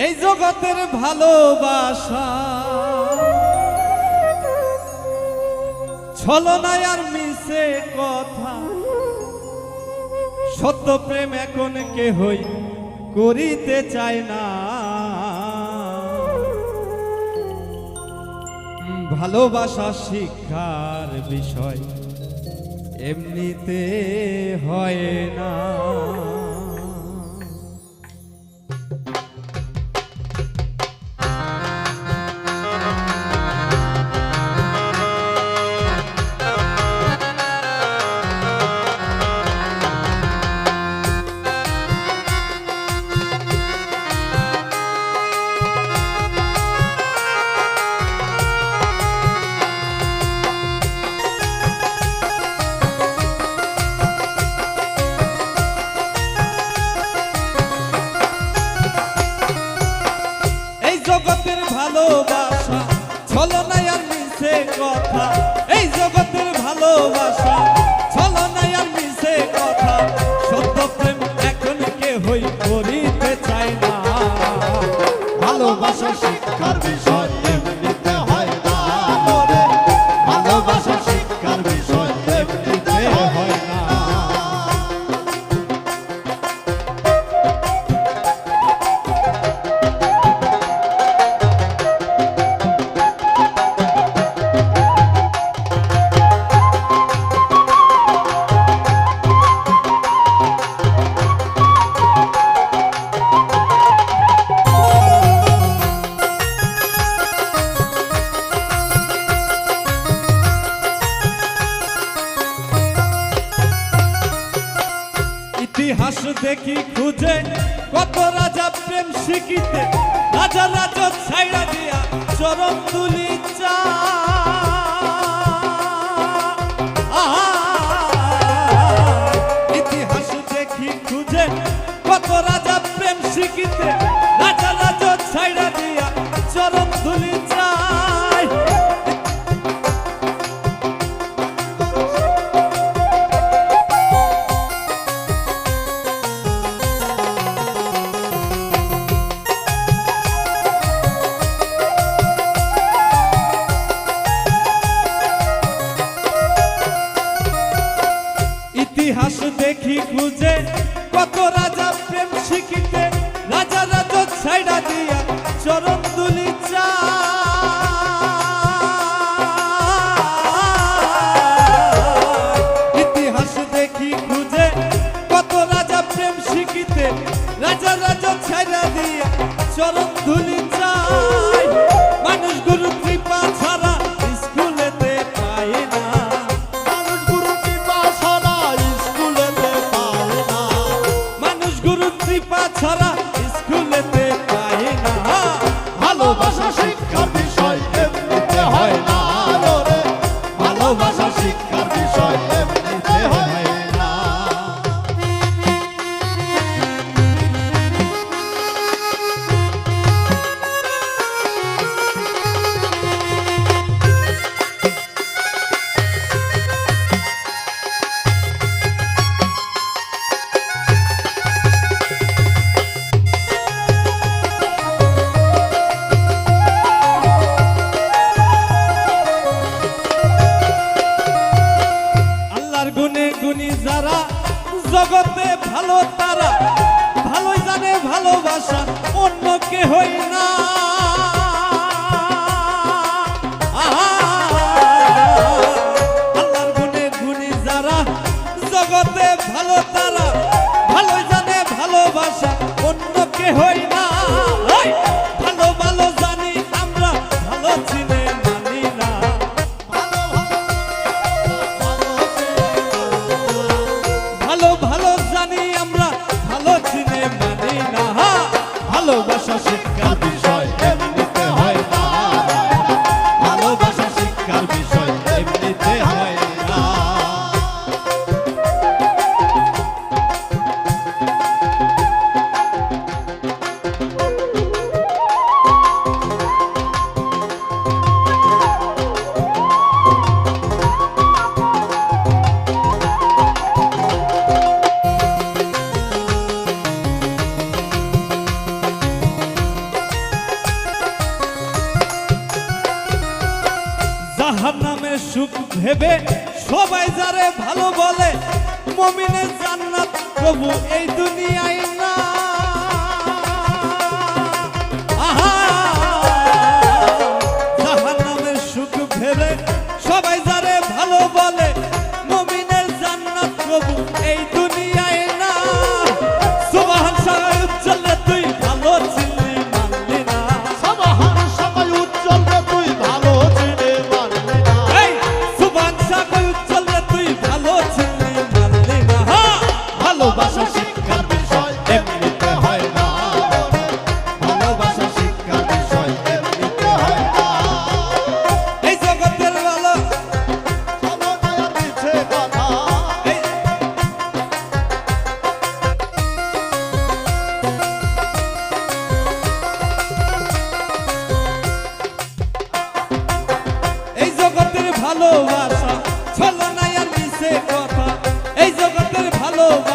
এই জগতের ভালোবাসা ছলনায় আর মিছে কথা, সত্য প্রেম এখন কেহই করিতে চায় না। ভালোবাসা শিক্ষার বিষয় এমনিতে হয় না। জগতের ভালোবাসা ছলনায় আর মিছে কথা, এই জগতের ভালোবাসা ছলনায় আর মিছে কথা, সত্য প্রেম এখন কেহই করিতে চায় না। ভালোবাসা শিক্ষার বিষয় এমনিতে হয় না রে, ভালোবাসা শিক্ষার বিষয় এমনিতে হয় না। ইতিহাস দেখি খুঁজে কত রাজা প্রেম শিখিতে, রাজা রাজা ছাইড়া দিয়া চরণ তুলি চা। ইতিহাস দেখি খুঁজে কত রাজা প্রেম শিখিতে, রাজা রাজা ছাইড়া দিয়া চরণ তুলি চাই। ইতিহাস দেখি খুঁজে কত রাজা প্রেম শিখিতে, রাজা রাজা ছাইড়া দিয়া চরণ তুলি চা। ইতিহাস দেখি খুঁজে কত রাজা প্রেম শিখিতে, রাজা রাজা ছাইড়া দিয়া চরণ তুলি চাই। মানুষ গুরু কৃপা ছাড়া স্কুলেতে পায় না, মানুষ গুরু কৃপা ছাড়া স্কুলেতে পায় না, মানুষ গুরু কৃপা ছাড়া স্কুলেতে পায় না। ভালোবাসা শিক্ষার বিষয় এমনিতে হয় না রে, ভালোবাসা শিক্ষার বিষয় এমনিতে হয় না। আল্লাহর গুণে গুণী যারা জগতে ভালো, তারা ভালোই জানে ভালোবাসা অন্য কেহই না। আল্লাহর গুণে গুণী যারা জগতে ভালো, তারা ভালোই জানে ভালোবাসা অন্য কেহই না। ভালো ভালো জানি আমরা, ভালো চিনে মানি না। ভালো ভালো জানি আমরা, ভালো চিনে মানি না। ভালোবাসা শিক্ষার বিষয় এমনিতে হয় না, ভালোবাসা শিক্ষার বিষয় এমনিতে হয় না। সুখ ভেবে সবাই যারে ভালো বলে মুমিনের জান্নাত প্রভু এই দুনিয়ায় না আহা জাহান্নামের সুখ ভেবে সবাই যারে ভালো বলে মুমিনের জান্নাত প্রভু এই দুনিয়ায় না সুবহান সাগর উজ্জ্বল রে তুই ভালো ছিলি মানলি না সবহান সবাই উজ্জ্বল রে তুই ভালো চিনে মানলি না এই সুবহান সাগর উজ্জ্বল রে তুই ভালো ছিলি মানলি না হ্যাঁ ভালোবাসা শিক্ষার বিষয় এমনিতে হয় না ভালোবাসা শিক্ষার বিষয় এমনিতে হয় না এই জগতের ভালো চলো না আর মিছে কথা এই এই জগতের ভালোবাসা চলো না আর মিছে কথা এই জগতের ভালোবাসা